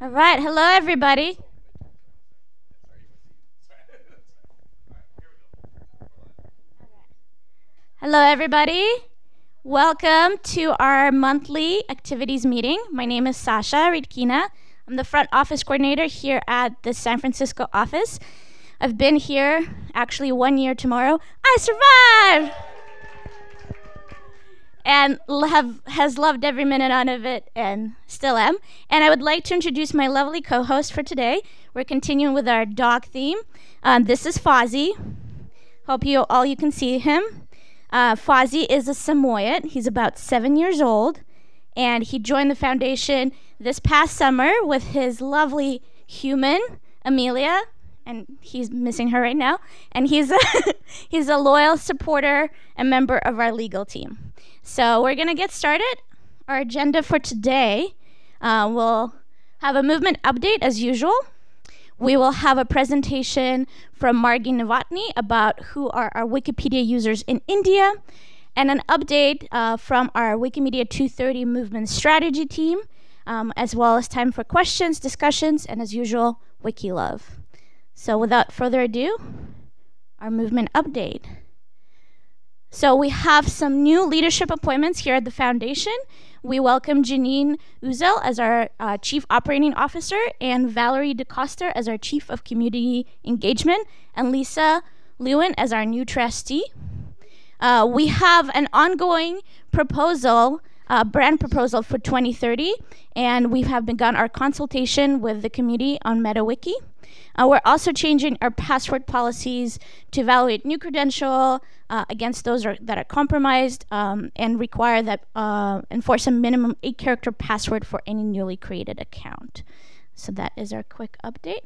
All right, hello everybody. Hello everybody. Welcome to our monthly activities meeting. My name is Sasha Ridkina. I'm the front office coordinator here at the San Francisco office. I've been here actually 1 year tomorrow. I survived! And has loved every minute out of it and still am. And I would like to introduce my lovely co-host for today. We're continuing with our dog theme. This is Fozzie. Hope you can see him. Fozzie is a Samoyed. He's about 7 years old, and he joined the foundation this past summer with his lovely human, Amelia, and he's missing her right now. And he's he's a loyal supporter and member of our legal team. So we're gonna get started. Our agenda for today, we'll have a movement update as usual. We will have a presentation from Margi Novotny about who are our Wikipedia users in India, and an update from our Wikimedia 230 movement strategy team, as well as time for questions, discussions, and as usual, Wiki Love. So without further ado, our movement update. So we have some new leadership appointments here at the foundation. We welcome Janine Uzel as our Chief Operating Officer, and Valerie DeCoster as our Chief of Community Engagement, and Lisa Lewin as our new trustee. We have an ongoing proposal, brand proposal for 2030, and we have begun our consultation with the community on MetaWiki. We're also changing our password policies to evaluate new credential against those that are compromised, and require that enforce a minimum 8-character password for any newly created account. So that is our quick update.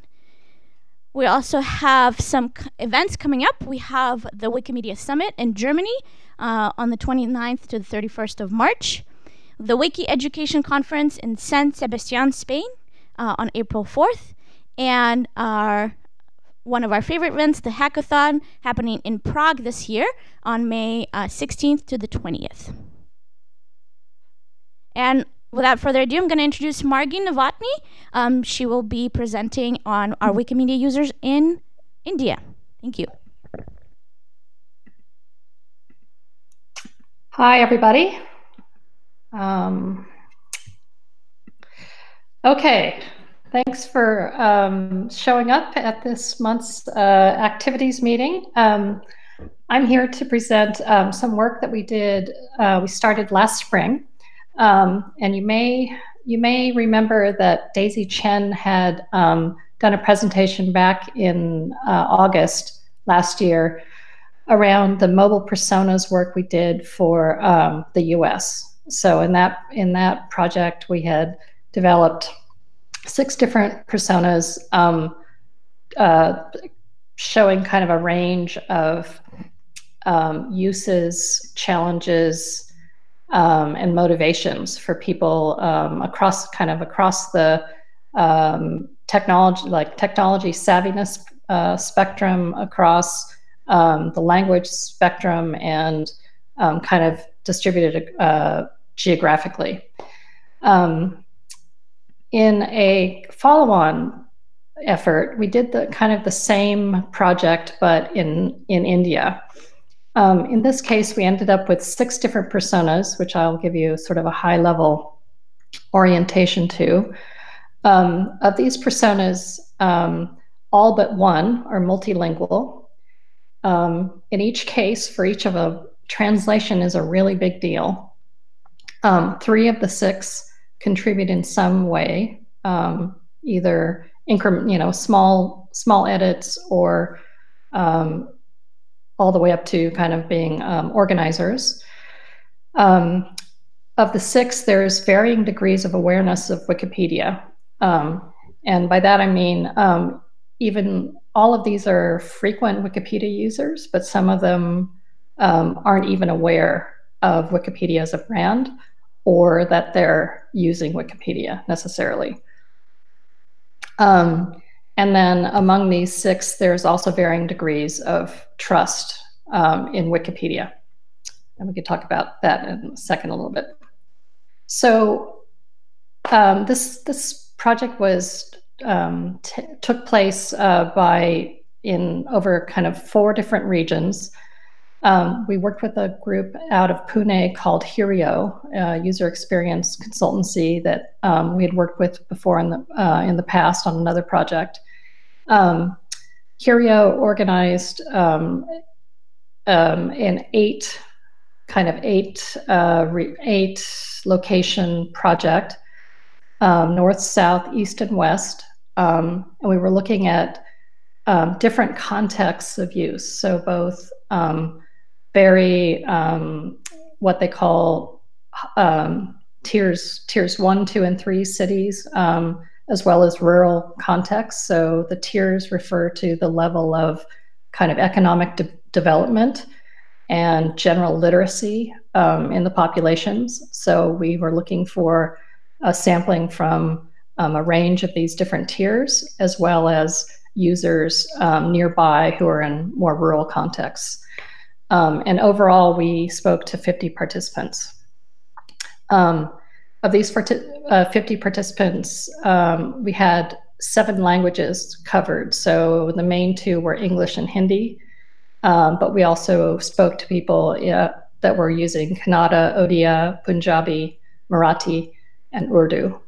We also have some events coming up. We have the Wikimedia Summit in Germany on the 29th to the 31st of March. The Wiki Education Conference in San Sebastian, Spain on April 4th. And one of our favorite events, the Hackathon, happening in Prague this year on May 16th to the 20th. And without further ado, I'm going to introduce Margi Novotny. She will be presenting on our Wikimedia users in India. Thank you. Hi, everybody. Okay. Thanks for showing up at this month's activities meeting. I'm here to present some work that we did. We started last spring, and you may remember that Daisy Chen had done a presentation back in August last year around the mobile personas work we did for the U.S. So in that project, we had developed 6 different personas, showing kind of a range of uses, challenges, and motivations for people across the technology savviness spectrum, across the language spectrum, and kind of distributed geographically. In a follow-on effort, we did the same project, but in India. In this case, we ended up with 6 different personas, which I'll give you sort of a high-level orientation to. Of these personas, all but one are multilingual. In each case, for each of a translation is a really big deal. 3 of the 6 contribute in some way, either small edits, or all the way up to kind of being organizers. Of the 6, there's varying degrees of awareness of Wikipedia. And by that I mean even all of these are frequent Wikipedia users, but some of them aren't even aware of Wikipedia as a brand, or that they're using Wikipedia necessarily. And then among these 6, there's also varying degrees of trust in Wikipedia. And we could talk about that in a second a little bit. So this project was took place over kind of 4 different regions. We worked with a group out of Pune called Hirio, a user experience consultancy that we had worked with before in the past on another project. Hirio organized an 8 location project, north, south, east, and west. And we were looking at different contexts of use. So both very what they call tiers 1, 2, and 3 cities, as well as rural contexts. So the tiers refer to the level of kind of economic development and general literacy in the populations. So we were looking for a sampling from a range of these different tiers, as well as users nearby who are in more rural contexts. And overall, we spoke to 50 participants. Of these 50 participants, we had 7 languages covered. So the main 2 were English and Hindi, but we also spoke to people that were using Kannada, Odia, Punjabi, Marathi, and Urdu.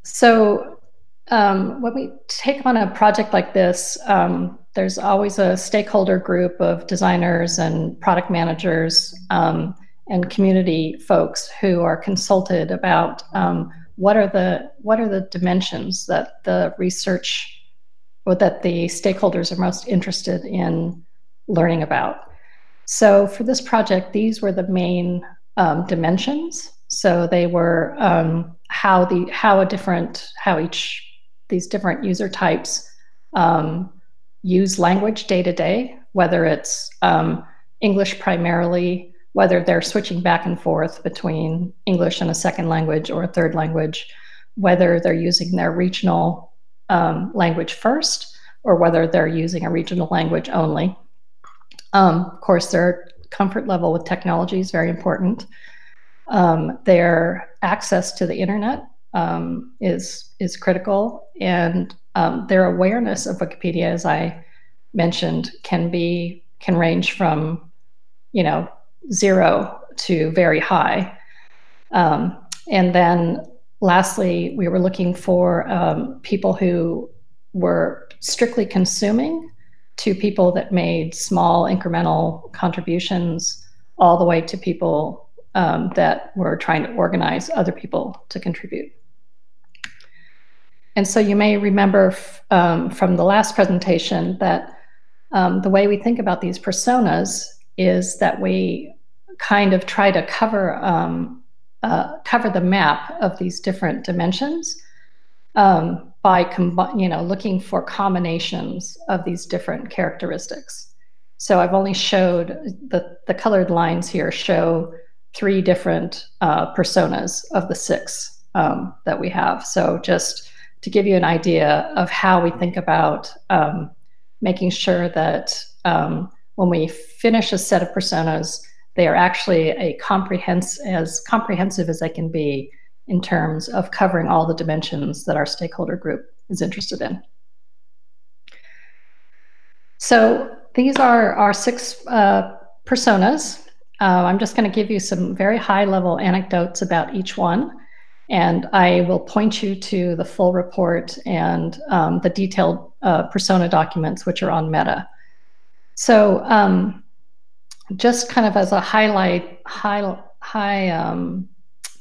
So when we take on a project like this, there's always a stakeholder group of designers and product managers and community folks who are consulted about what are the dimensions that the research or that the stakeholders are most interested in learning about. So for this project, these were the main dimensions. So they were how these different user types use language day to day, whether it's English primarily, whether they're switching back and forth between English and a second language or a third language, whether they're using their regional language first, or whether they're using a regional language only. Of course, their comfort level with technology is very important. Their access to the internet is critical, and their awareness of Wikipedia, as I mentioned, can range from 0 to very high. And then lastly, we were looking for people who were strictly consuming, to people that made small incremental contributions, all the way to people that were trying to organize other people to contribute. And so you may remember from the last presentation that the way we think about these personas is that we kind of try to cover the map of these different dimensions by looking for combinations of these different characteristics. So I've only showed the colored lines here show 3 different personas of the 6 that we have. So just to give you an idea of how we think about making sure that when we finish a set of personas, they are actually as comprehensive as they can be in terms of covering all the dimensions that our stakeholder group is interested in. So these are our 6 personas. I'm just going to give you some very high-level anecdotes about each one, and I will point you to the full report and the detailed persona documents, which are on Meta. So just kind of as a high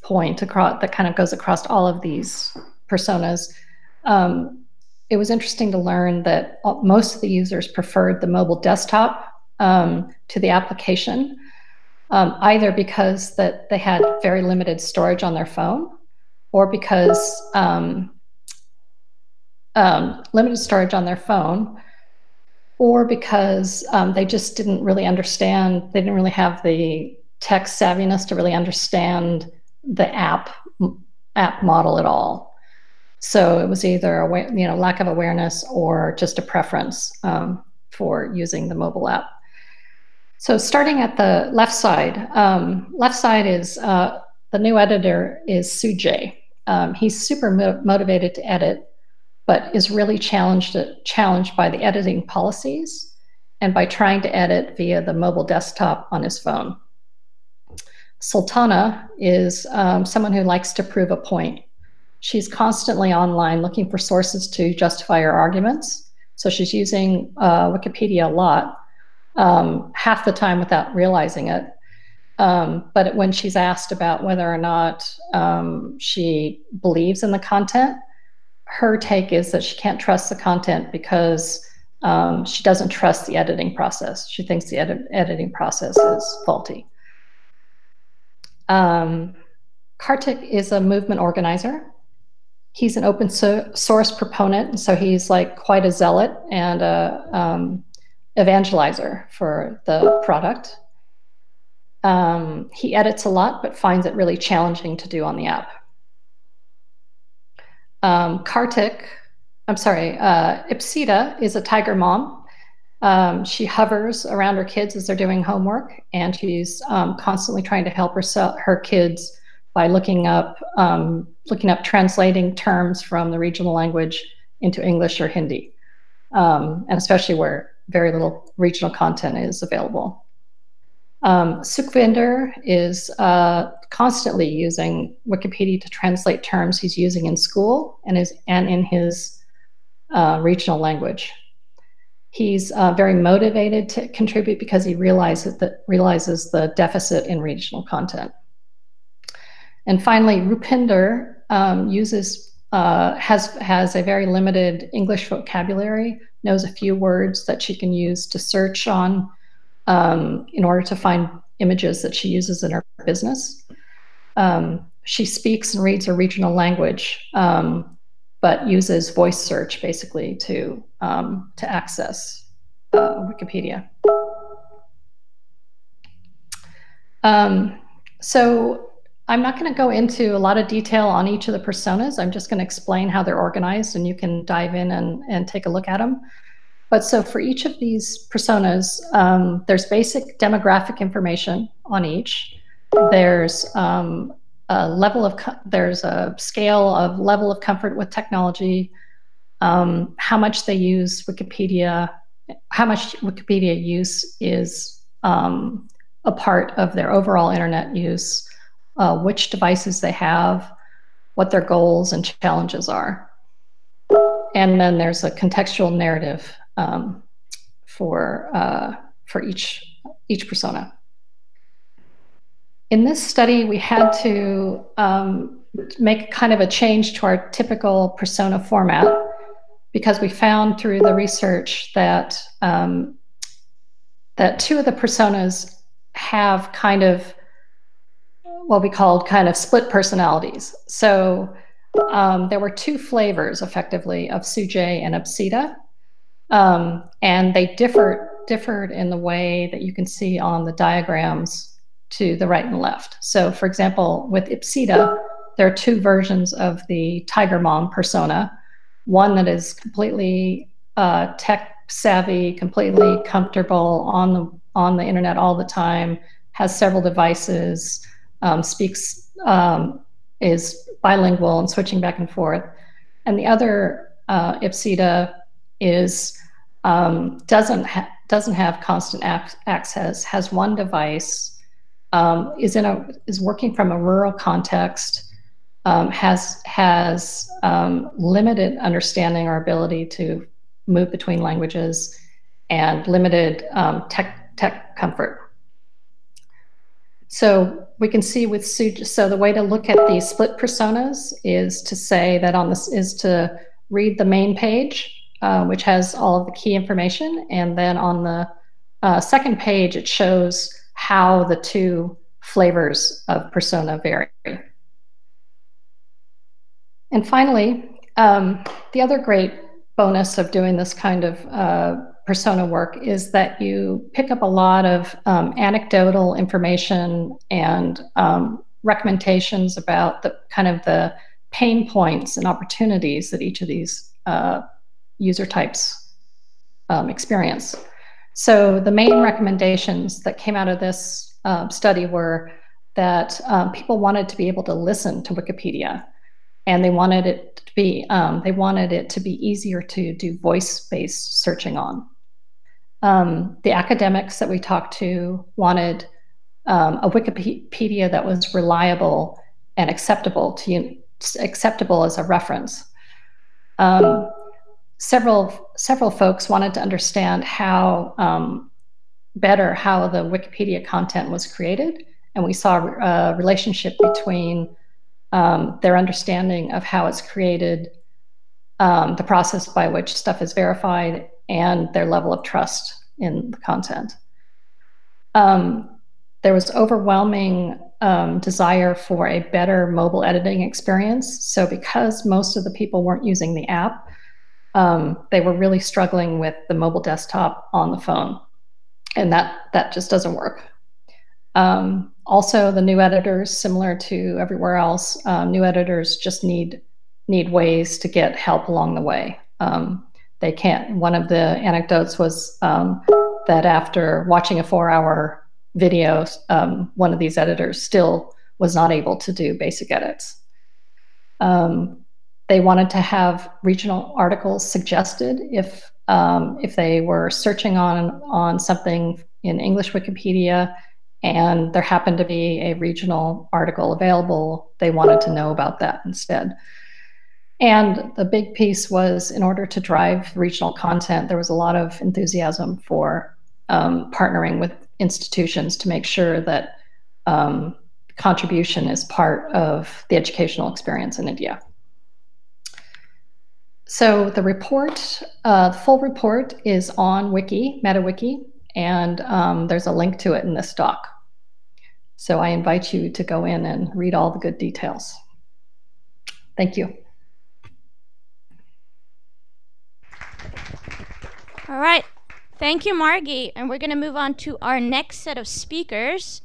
point that kind of goes across all of these personas, it was interesting to learn that most of the users preferred the mobile desktop to the application, either because that they had very limited storage on their phone, or because limited storage on their phone, or because they just didn't really understand, they didn't really have the tech savviness to really understand the app model at all. So it was either lack of awareness or just a preference for using the mobile app. So starting at the left side is the new editor is Sujay. He's super motivated to edit, but is really challenged by the editing policies and by trying to edit via the mobile desktop on his phone. Sultana is someone who likes to prove a point. She's constantly online looking for sources to justify her arguments. So she's using Wikipedia a lot, half the time without realizing it. But when she's asked about whether or not she believes in the content, her take is that she can't trust the content because she doesn't trust the editing process. She thinks the editing process is faulty. Kartik is a movement organizer. He's an open source proponent, so he's like quite a zealot and a evangelizer for the product. He edits a lot, but finds it really challenging to do on the app. Ipsita is a tiger mom. She hovers around her kids as they're doing homework, and she's constantly trying to help her kids by looking up translating terms from the regional language into English or Hindi, and especially where very little regional content is available. Sukhvinder is constantly using Wikipedia to translate terms he's using in school and in his regional language. He's very motivated to contribute because he realizes the deficit in regional content. And finally, Rupinder has a very limited English vocabulary, knows a few words that she can use to search on in order to find images that she uses in her business. She speaks and reads her regional language, but uses voice search basically to access Wikipedia. So I'm not going to go into a lot of detail on each of the personas. I'm just going to explain how they're organized, and you can dive in and take a look at them. But so for each of these personas, there's basic demographic information on each. There's there's a scale of level of comfort with technology, how much they use Wikipedia, how much Wikipedia use is a part of their overall internet use, which devices they have, what their goals and challenges are. And then there's a contextual narrative for each persona. In this study, we had to make kind of a change to our typical persona format because we found through the research that that two of the personas have kind of what we called kind of split personalities. So there were two flavors, effectively, of Sujay and Ipsita, and they differed in the way that you can see on the diagrams to the right and left. So, for example, with Ipsita, there are two versions of the Tiger Mom persona. One that is completely tech savvy, completely comfortable on the internet all the time, has several devices, speaks, is bilingual and switching back and forth. And the other Ipsita is doesn't have constant access, has one device, is working from a rural context, has limited understanding or ability to move between languages, and limited tech comfort. So we can see with Sujay, so the way to look at these split personas is to say that to read the main page, which has all of the key information, and then on the second page it shows how the two flavors of persona vary. And finally, the other great bonus of doing this kind of persona work is that you pick up a lot of anecdotal information and recommendations about the kind of the pain points and opportunities that each of these user types experience. So the main recommendations that came out of this study were that people wanted to be able to listen to Wikipedia. and they wanted it to be easier to do voice-based searching on. The academics that we talked to wanted a Wikipedia that was reliable and acceptable as a reference. Several folks wanted to understand better how the Wikipedia content was created, and we saw a relationship between their understanding of how it's created, the process by which stuff is verified, and their level of trust in the content. There was overwhelming desire for a better mobile editing experience. So because most of the people weren't using the app, they were really struggling with the mobile desktop on the phone. And that just doesn't work. Also, the new editors, similar to everywhere else, new editors just need ways to get help along the way. They can't. One of the anecdotes was that after watching a 4-hour video, one of these editors still was not able to do basic edits. They wanted to have regional articles suggested if they were searching on something in English Wikipedia and there happened to be a regional article available, they wanted to know about that instead. And the big piece was, in order to drive regional content, there was a lot of enthusiasm for partnering with institutions to make sure that contribution is part of the educational experience in India. So the report, the full report is on MetaWiki, and there's a link to it in this doc. So I invite you to go in and read all the good details. Thank you. All right. Thank you, Margie. And we're going to move on to our next set of speakers,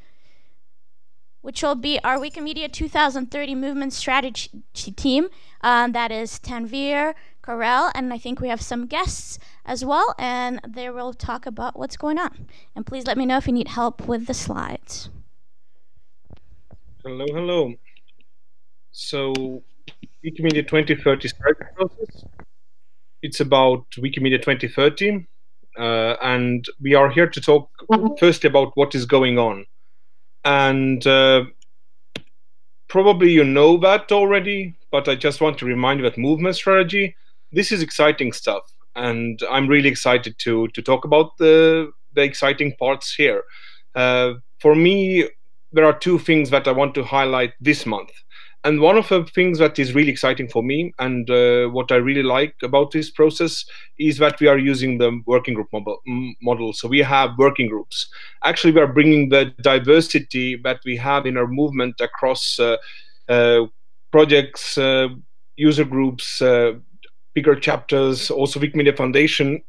which will be our Wikimedia 2030 Movement Strategy Team. That is Tanvir, Karel, and I think we have some guests as well, and they will talk about what's going on. And please let me know if you need help with the slides. Hello, hello. So, Wikimedia 2030 strategy process. It's about Wikimedia 2030, and we are here to talk first about what is going on. And probably you know that already, but I just want to remind you that movement strategy, this is exciting stuff, and I'm really excited to talk about the exciting parts here. For me, there are two things that I want to highlight this month. And one of the things that is really exciting for me, and what I really like about this process, is that we are using the working group model. So we have working groups. Actually, we are bringing the diversity that we have in our movement across projects, user groups, bigger chapters, also Wikimedia Foundation,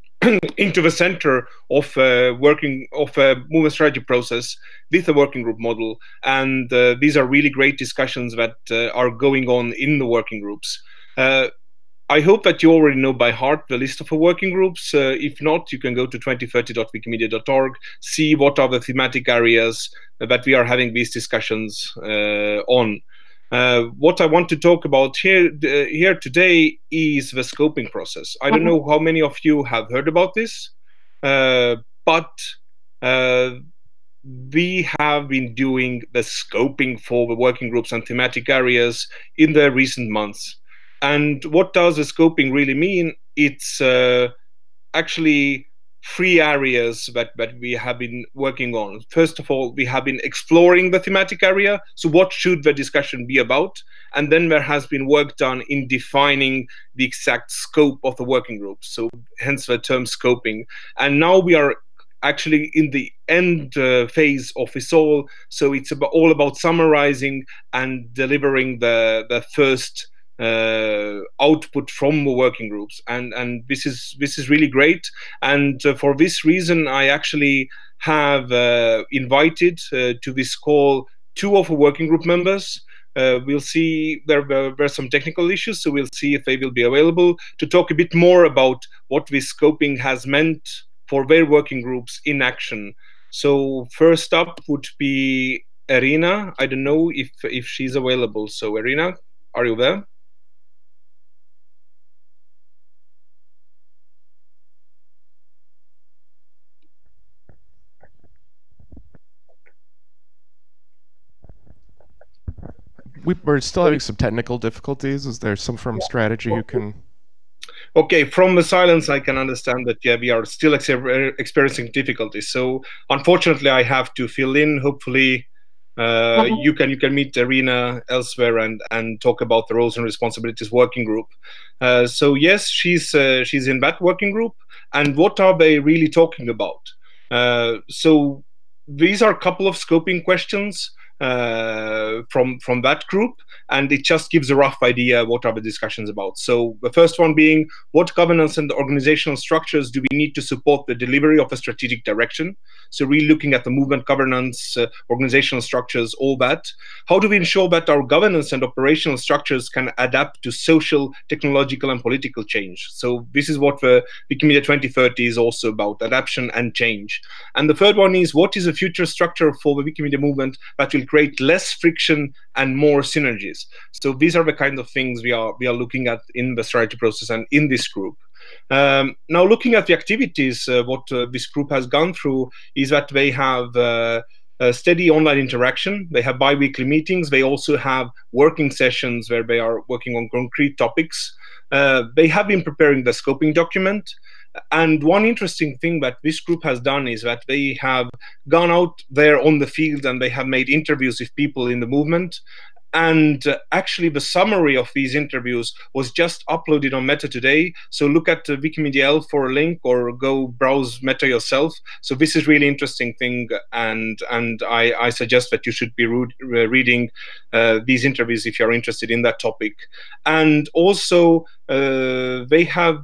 into the center of a movement strategy process with a working group model. And these are really great discussions that are going on in the working groups. I hope that you already know by heart the list of the working groups. If not, you can go to 2030.wikimedia.org, see what are the thematic areas that we are having these discussions on. What I want to talk about here today is the scoping process. I don't know how many of you have heard about this, but we have been doing the scoping for the working groups and thematic areas in the recent months. And what does the scoping really mean? It's actually 3 areas that we have been working on. First of all, we have been exploring the thematic area. So what should the discussion be about? And then there has been work done in defining the exact scope of the working group. So hence the term scoping. And now we are actually in the end phase of this all. So it's all about summarizing and delivering the first output from the working groups, and this is really great. And for this reason, I actually have invited to this call 2 of the working group members. We'll see, there were some technical issues, so we'll see if they will be available to talk a bit more about what this scoping has meant for their working groups in action. So first up would be Irina. I don't know if she's available. So Irina, are you there? we're still having some technical difficulties. Is there some from strategy who can? Okay, from the silence, I can understand that, yeah, we are still experiencing difficulties. So unfortunately, I have to fill in. Hopefully, you can meet Irina elsewhere and talk about the roles and responsibilities working group. So yes, she's in that working group. And what are they really talking about? So these are a couple of scoping questions from that group, and it just gives a rough idea what are the discussions about. So the first one being, what governance and organizational structures do we need to support the delivery of a strategic direction? So really looking at the movement governance, organizational structures, all that. How do we ensure that our governance and operational structures can adapt to social, technological, and political change? So this is what the Wikimedia 2030 is also about, adaptation and change. And the third one is, what is the future structure for the Wikimedia movement that will create less friction and more synergies? So these are the kind of things we are looking at in the strategy process and in this group. Now, looking at the activities, what this group has gone through is that they have a steady online interaction. They have bi-weekly meetings. They also have working sessions where they are working on concrete topics. They have been preparing the scoping document. And one interesting thing that this group has done is that they have gone out there on the field and they have made interviews with people in the movement. And actually, the summary of these interviews was just uploaded on Meta today. So look at Wikimedia L for a link, or go browse Meta yourself. So this is really interesting thing, and I suggest that you should be reading these interviews if you're interested in that topic. And also, they have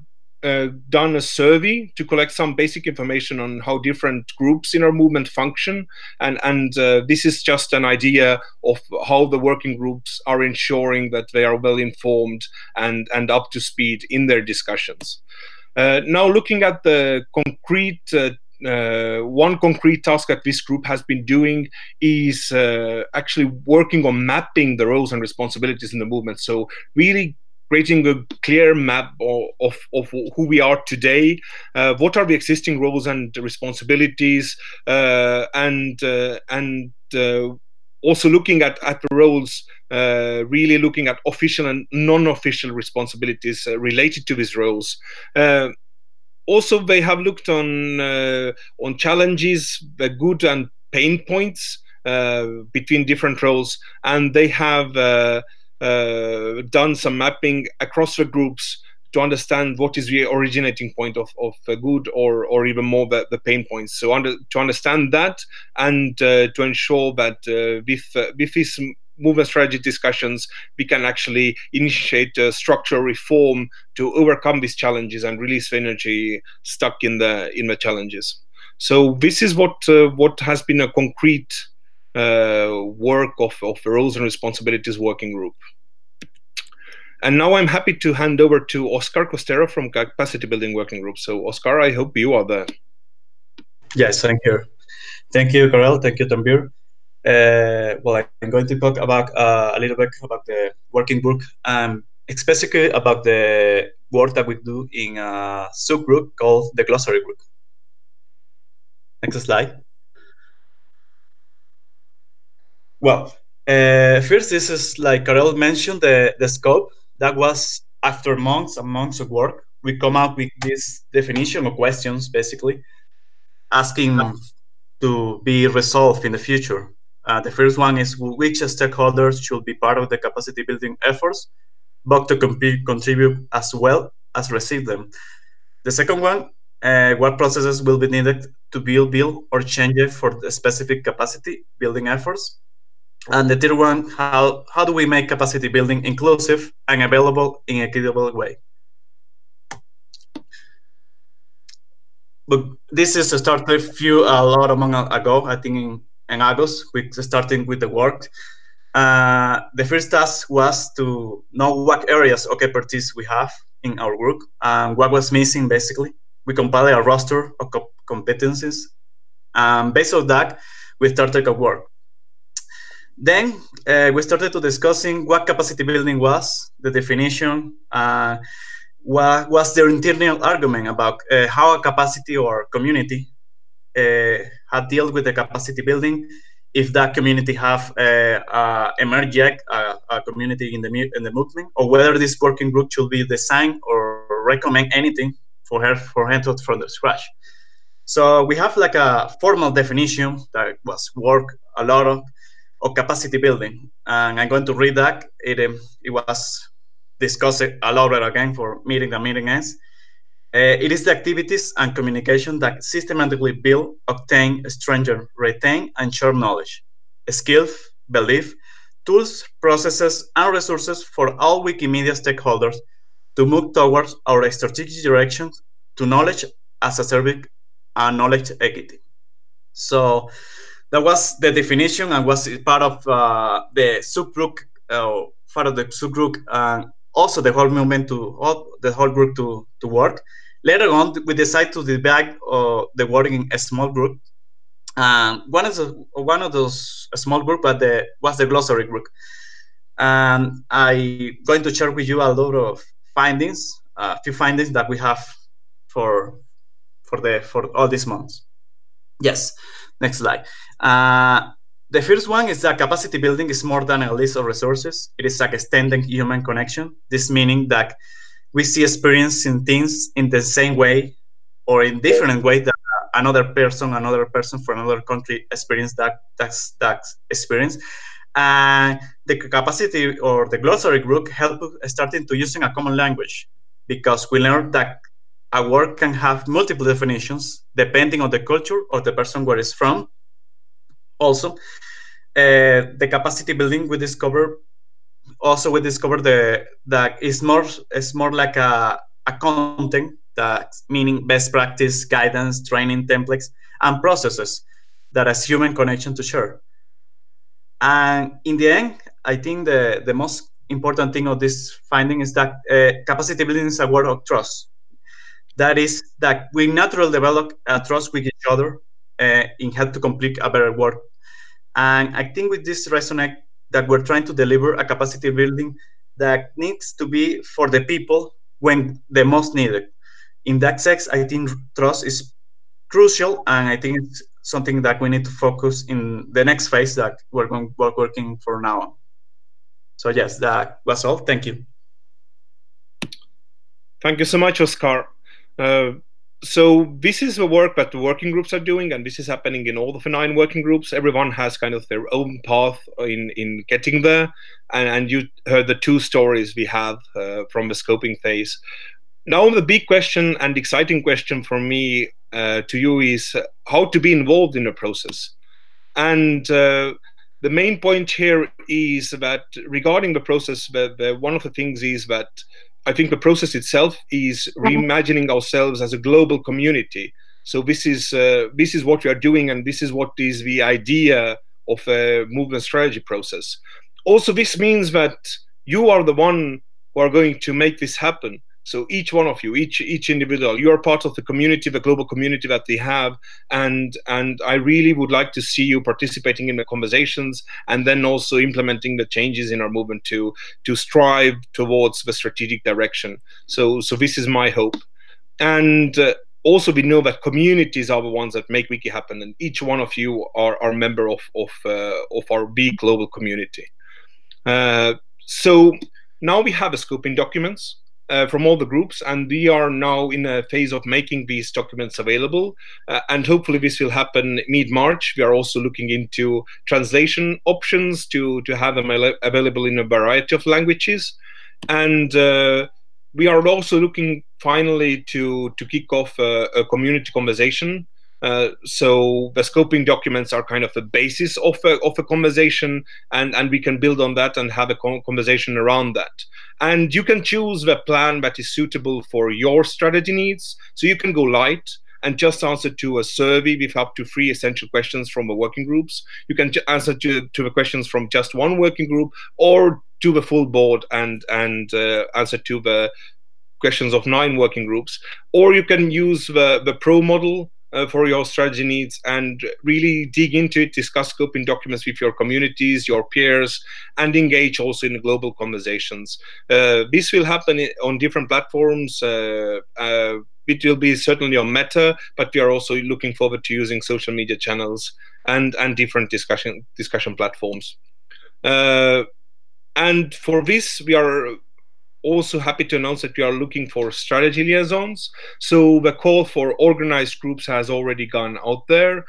done a survey to collect some basic information on how different groups in our movement function, and this is just an idea of how the working groups are ensuring that they are well informed and up to speed in their discussions. Now, looking at the concrete one concrete task that this group has been doing is actually working on mapping the roles and responsibilities in the movement. So really creating a clear map of who we are today, what are the existing roles and responsibilities, and also looking at the roles, really looking at official and non-official responsibilities related to these roles. Also, they have looked on challenges, the good and pain points between different roles, and they have done some mapping across the groups to understand what is the originating point of the good or even more the pain points. So to understand that, and to ensure that with these movement strategy discussions, we can actually initiate structural reform to overcome these challenges and release the energy stuck in the challenges. So this is what has been a concrete work of the roles and responsibilities working group. And now I'm happy to hand over to Oscar Costero from Capacity Building Working Group. So Oscar, I hope you are there. Yes, I'm here. Thank you, Karel. Thank you, Tanvir. Well, I'm going to talk about a little bit about the working group, specifically about the work that we do in a subgroup called the glossary group. Next slide. Well, first, this is, like Karel mentioned, the scope. That was after months and months of work. We come up with this definition of questions, basically, asking to be resolved in the future. The first one is, which stakeholders should be part of the capacity building efforts, but to contribute as well as receive them. The second one, what processes will be needed to build or change it for the specific capacity building efforts. And the third one, how do we make capacity building inclusive and available in an equitable way? But this is started a lot of months ago, I think in August, we starting with the work. The first task was to know what areas of expertise we have in our group and what was missing, basically. We compiled a roster of competencies. Based on that, we started our work. Then we started to discussing what capacity building was, the definition, what was their internal argument about how a capacity or community had dealt with the capacity building if that community have emerged yet a community in the movement, or whether this working group should be designed or recommend anything for her to from the scratch. So we have like a formal definition that was work a lot of capacity building, and I'm going to read that. It was discussed a lot again for meeting the meeting ends. It is the activities and communication that systematically build, obtain, strengthen, retain, and share knowledge, skills, belief, tools, processes, and resources for all Wikimedia stakeholders to move towards our strategic direction to knowledge as a service and knowledge equity. So that was the definition and was part of the subgroup, part of the subgroup, and also the whole movement the whole group to work. Later on, we decided to divide the work in a small group. One of those small group was the glossary group. And I'm going to share with you a lot of findings, a few findings that we have for all these months. Yes, next slide. The first one is that capacity building is more than a list of resources. It is like extending human connection. This meaning that we see experiencing things in the same way or in different way that another person from another country experience that experience. And the capacity or the glossary group help starting to using a common language, because we learned that a word can have multiple definitions depending on the culture of the person where it's from. Also, the capacity building we discover that it's more like a content, that meaning best practice, guidance, training templates, and processes that has human connection to share. And in the end, I think the most important thing of this finding is that capacity building is a word of trust. That is that we naturally develop a trust with each other in help to complete a better work. And I think with this resonate that we're trying to deliver a capacity building that needs to be for the people when the most needed. In that sense, I think trust is crucial, and I think it's something that we need to focus in the next phase that we're working for now on. So yes, that was all. Thank you. Thank you so much, Oscar. So this is the work that the working groups are doing, and this is happening in all of the 9 working groups. Everyone has kind of their own path in getting there, and you heard the 2 stories we have from the scoping phase. Now the big question and exciting question for me to you is how to be involved in the process. And the main point here is that regarding the process, one of the things is that I think the process itself is reimagining ourselves as a global community. So this is what we are doing, and this is what is the idea of a movement strategy process. Also, this means that you are the one who are going to make this happen. So each one of you, each individual, you are part of the community, the global community that we have, and I really would like to see you participating in the conversations, and then also implementing the changes in our movement to strive towards the strategic direction. So this is my hope. And also we know that communities are the ones that make Wiki happen, and each one of you are a member of our big global community. So now we have the scoping documents from all the groups, and we are now in a phase of making these documents available, and hopefully this will happen mid-March. We are also looking into translation options to have them available in a variety of languages, and we are also looking finally to kick off a community conversation. So the scoping documents are kind of the basis of a conversation, and we can build on that and have a conversation around that. And you can choose the plan that is suitable for your strategy needs. So you can go light and just answer to a survey with up to 3 essential questions from the working groups. You can answer to the questions from just one working group, or to the full board and answer to the questions of 9 working groups. Or you can use the pro model for your strategy needs and really dig into it, discuss scoping documents with your communities, your peers, and engage also in global conversations. This will happen on different platforms. It will be certainly on Meta, but we are also looking forward to using social media channels and different discussion platforms. And for this, we are also happy to announce that we are looking for strategy liaisons. So the call for organized groups has already gone out there.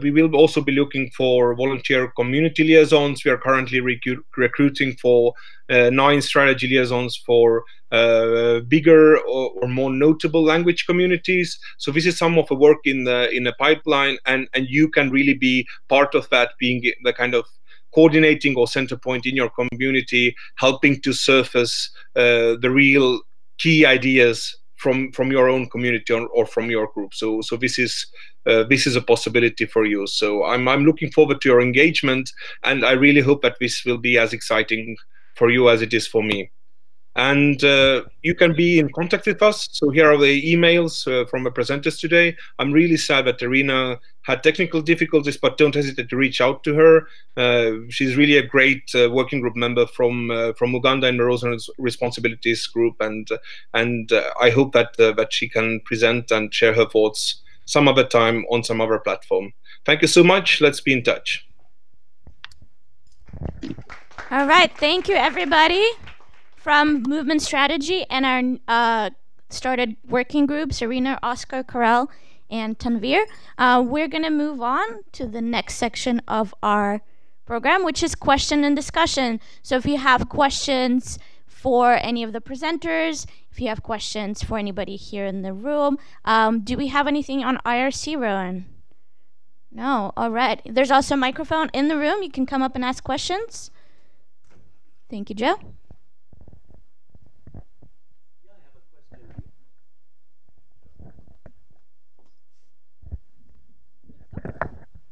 We will also be looking for volunteer community liaisons. We are currently recruiting for 9 strategy liaisons for bigger or more notable language communities. So this is some of the work in the pipeline, and you can really be part of that, being the kind of coordinating or center point in your community, helping to surface the real key ideas from your own community or from your group. So this is a possibility for you. So I'm looking forward to your engagement, and I really hope that this will be as exciting for you as it is for me. And you can be in contact with us. So here are the emails from the presenters today. I'm really sad that Irina had technical difficulties, but don't hesitate to reach out to her. She's really a great working group member from Uganda in the Roles and Responsibilities group, and I hope that she can present and share her thoughts some other time on some other platform. Thank you so much. Let's be in touch. All right, thank you everybody from Movement Strategy and our started working groups, Irina, Oscar, Karel, and Tanvir. We're going to move on to the next section of our program, which is question and discussion. So if you have questions for any of the presenters, if you have questions for anybody here in the room, do we have anything on IRC, Rowan? No, all right. There's also a microphone in the room. You can come up and ask questions. Thank you, Joe.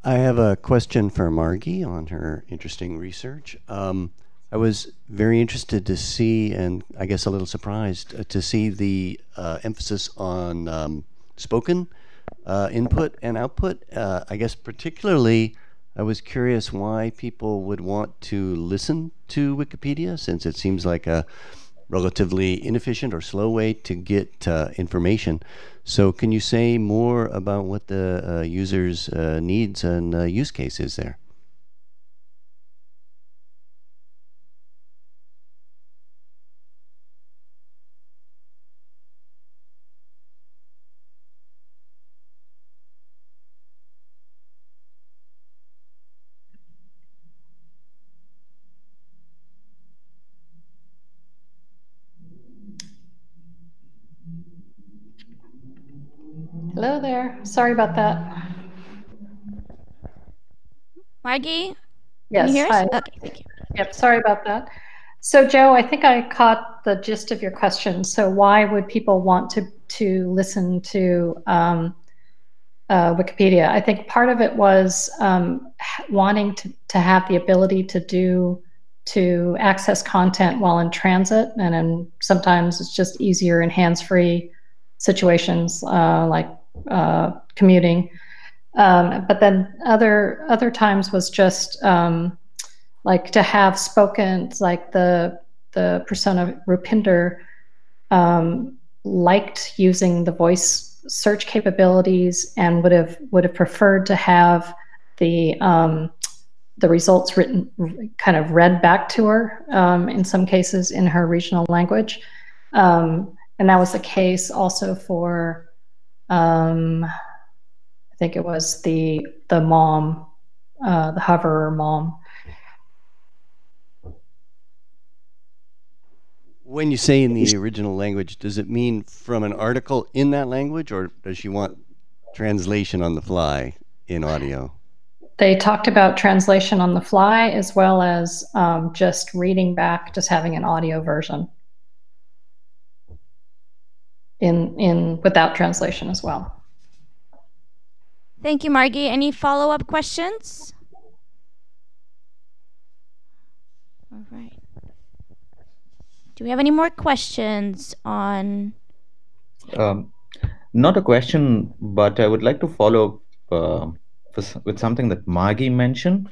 I have a question for Margie on her interesting research. I was very interested to see, and I guess a little surprised, to see the emphasis on spoken input and output. I guess particularly, I was curious why people would want to listen to Wikipedia, since it seems like a relatively inefficient or slow way to get information. So can you say more about what the user's needs and use case is there? Hello there. Sorry about that. Margie? Yes, can you hear us? hi. Okay, thank you. Yep, sorry about that. So Joe, I think I caught the gist of your question. So why would people want to listen to Wikipedia? I think part of it was wanting to have the ability to access content while in transit, and then sometimes it's just easier in hands-free situations like commuting. But then other times was just like to have spoken, like the persona Rupinder liked using the voice search capabilities and would have preferred to have the results written, kind of read back to her in some cases in her regional language. And that was the case also for, I think it was the mom, the hoverer mom. When you say in the original language, does it mean from an article in that language, or does she want translation on the fly in audio? They talked about translation on the fly, as well as just reading back, just having an audio version in without translation as well. Thank you, Margie. Any follow-up questions? All right. Do we have any more questions on? Not a question, but I would like to follow up with something that Margie mentioned.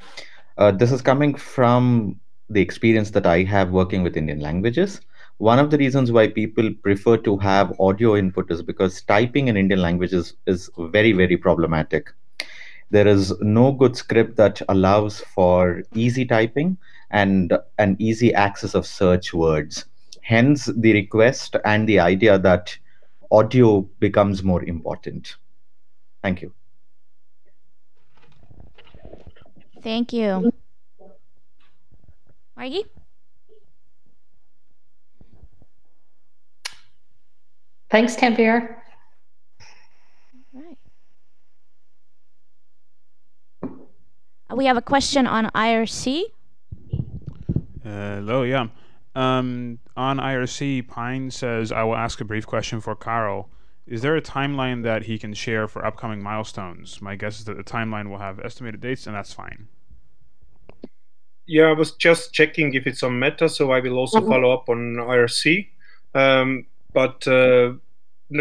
This is coming from the experience that I have working with Indian languages. one of the reasons why people prefer to have audio input is because typing in Indian languages is very, very problematic. There is no good script that allows for easy typing and an easy access of search words. Hence, the request and the idea that audio becomes more important. Thank you. Thank you. Margie? Thanks, Tanvir. Right. We have a question on IRC. Hello, yeah. On IRC, Pine says, I will ask a brief question for Carl. Is there a timeline that he can share for upcoming milestones? My guess is that the timeline will have estimated dates, and that's fine. Yeah, I was just checking if it's on Meta, so I will also follow up on IRC. But the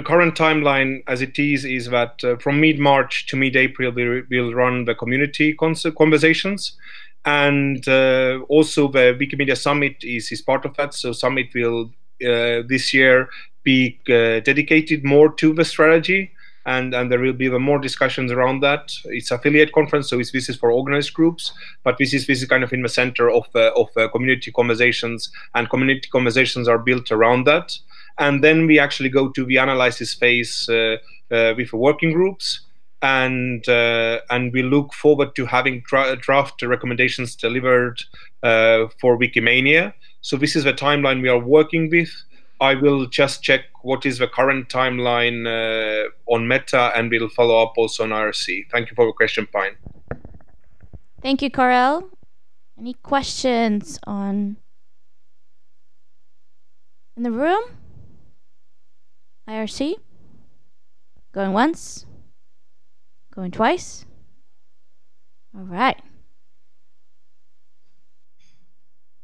current timeline as it is that from mid-March to mid-April, we'll run the community conversations. And also the Wikimedia Summit is part of that. So Summit will this year be dedicated more to the strategy. And there will be more discussions around that. It's affiliate conference, so this is for organized groups, but this is kind of in the center of community conversations, and community conversations are built around that. And then we actually go to the analysis phase with the working groups, and we look forward to having draft recommendations delivered for Wikimania. So this is the timeline we are working with. I will just check what is the current timeline on Meta, and we'll follow up also on IRC. Thank you for the question, Pine. Thank you, Karel. Any questions in the room? IRC? Going once? Going twice? All right.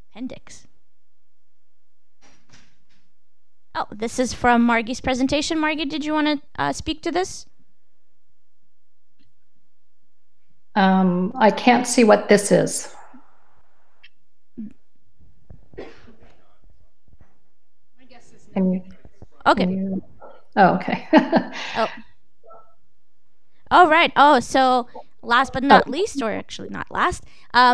Appendix. Oh, this is from Margie's presentation. Margie, did you want to speak to this? I can't see what this is. Okay. Oh, okay. Oh. All right. Oh, so last but not least, or actually not last,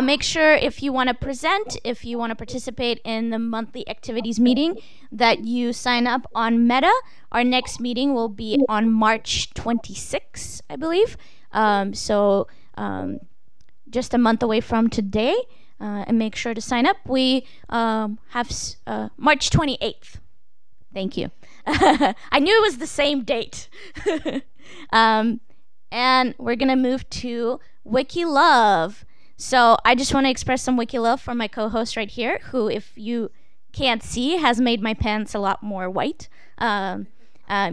make sure if you want to present, if you want to participate in the monthly activities meeting, that you sign up on Meta. Our next meeting will be on March 26th, I believe. So just a month away from today, and make sure to sign up. We have March 28th. Thank you. I knew it was the same date. And we're going to move to Wiki Love. So I just want to express some Wiki Love from my co-host right here, who, if you can't see, has made my pants a lot more white.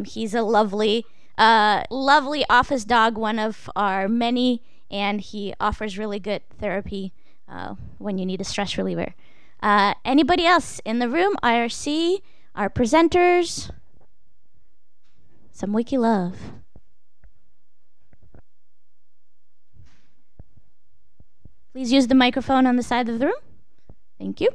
He's a lovely office dog, one of our many, and he offers really good therapy when you need a stress reliever. Anybody else in the room? IRC, our presenters? Some Wiki Love. Please use the microphone on the side of the room. Thank you.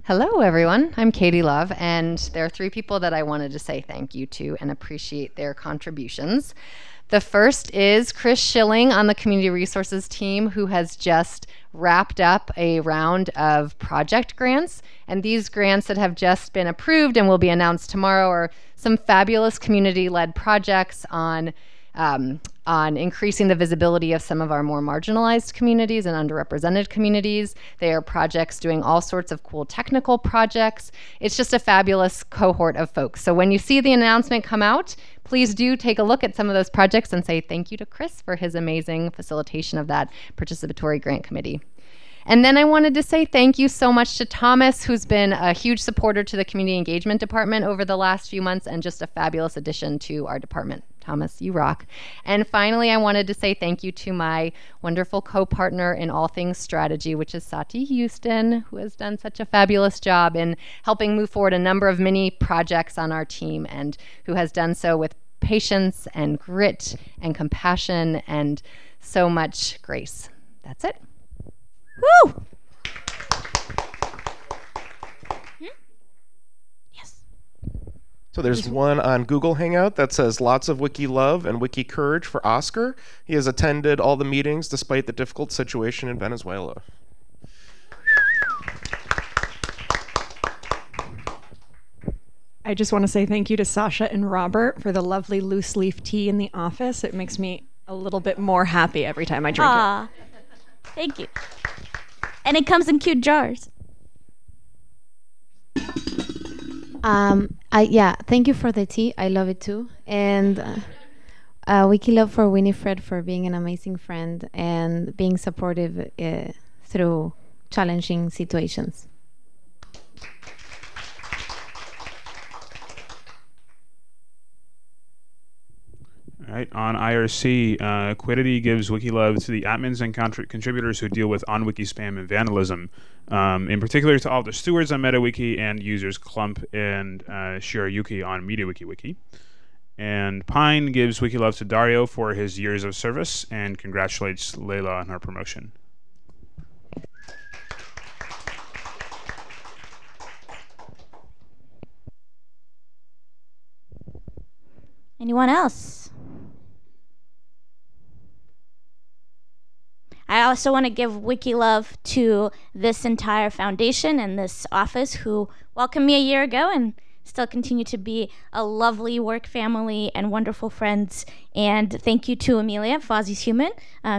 Hello, everyone. I'm Katie Love, and there are 3 people that I wanted to say thank you to and appreciate their contributions. The first is Chris Schilling on the Community Resources team, who has just wrapped up a round of project grants. And these grants that have just been approved and will be announced tomorrow are some fabulous community-led projects on increasing the visibility of some of our more marginalized communities and underrepresented communities. They are projects doing all sorts of cool technical projects. It's just a fabulous cohort of folks. So when you see the announcement come out, please do take a look at some of those projects and say thank you to Chris for his amazing facilitation of that participatory grant committee. And then I wanted to say thank you so much to Thomas, who's been a huge supporter to the Community Engagement Department over the last few months and just a fabulous addition to our department. Thomas, you rock. And finally, I wanted to say thank you to my wonderful co-partner in all things strategy, which is Sati Houston, who has done such a fabulous job in helping move forward a number of mini projects on our team, and who has done so with patience and grit and compassion and so much grace. That's it. Woo! So there's one on Google Hangout that says lots of wiki love and wiki courage for Oscar. He has attended all the meetings despite the difficult situation in Venezuela. I just want to say thank you to Sasha and Robert for the lovely loose leaf tea in the office. It makes me a little bit more happy every time I drink it. Thank you. And it comes in cute jars. Yeah, thank you for the tea. I love it too. And Wiki love for Winifred for being an amazing friend and being supportive through challenging situations. All right, on IRC, Quiddity gives WikiLove to the admins and contributors who deal with on-wiki spam and vandalism, in particular to all the stewards on MetaWiki and users Clump and Shirayuki on MediaWiki. And Pine gives WikiLove to Dario for his years of service and congratulates Layla on her promotion. Anyone else? I also want to give WikiLove to this entire foundation and this office who welcomed me a year ago and still continue to be a lovely work family and wonderful friends. And thank you to Amelia, Fozzie's human.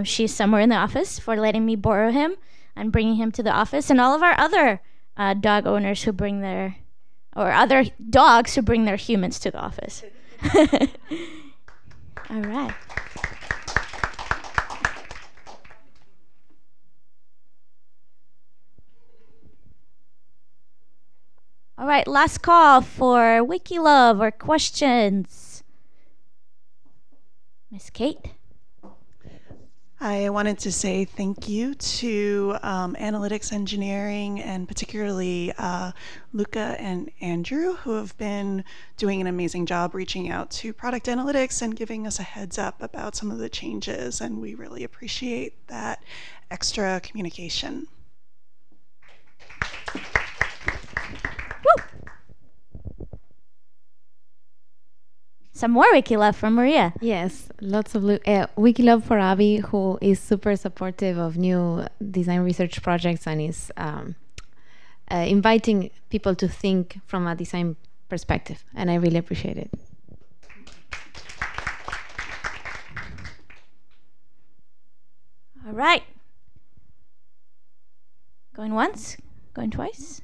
She's somewhere in the office, for letting me borrow him and bringing him to the office, and all of our other dog owners who bring their, or other dogs who bring their humans to the office. All right. All right, last call for WikiLove or questions. Miss Kate? I wanted to say thank you to analytics engineering and particularly Luca and Andrew, who have been doing an amazing job reaching out to product analytics and giving us a heads up about some of the changes, and we really appreciate that extra communication. Woo! Some more WikiLove from Maria. Yes, lots of WikiLove for Abby, who is super supportive of new design research projects and is inviting people to think from a design perspective, and I really appreciate it. All right. Going once, going twice.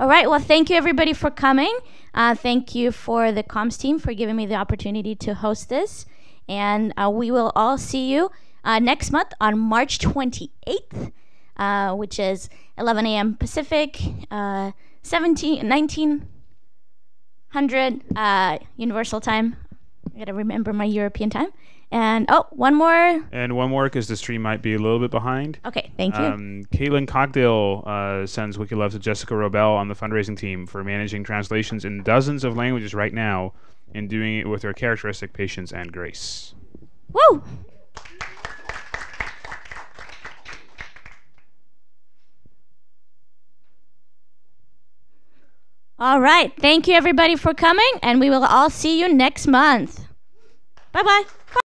All right, well, thank you everybody for coming. Thank you for the comms team for giving me the opportunity to host this. And we will all see you next month on March 28th, which is 11 a.m. Pacific, 1900 Universal Time. I gotta remember my European time. And one more. And one more, because the stream might be a little bit behind. Okay, thank you. Caitlin Cockdale sends WikiLove to Jessica Robel on the fundraising team for managing translations in dozens of languages right now and doing it with her characteristic patience and grace. Woo! All right, thank you everybody for coming, and we will all see you next month. Bye-bye.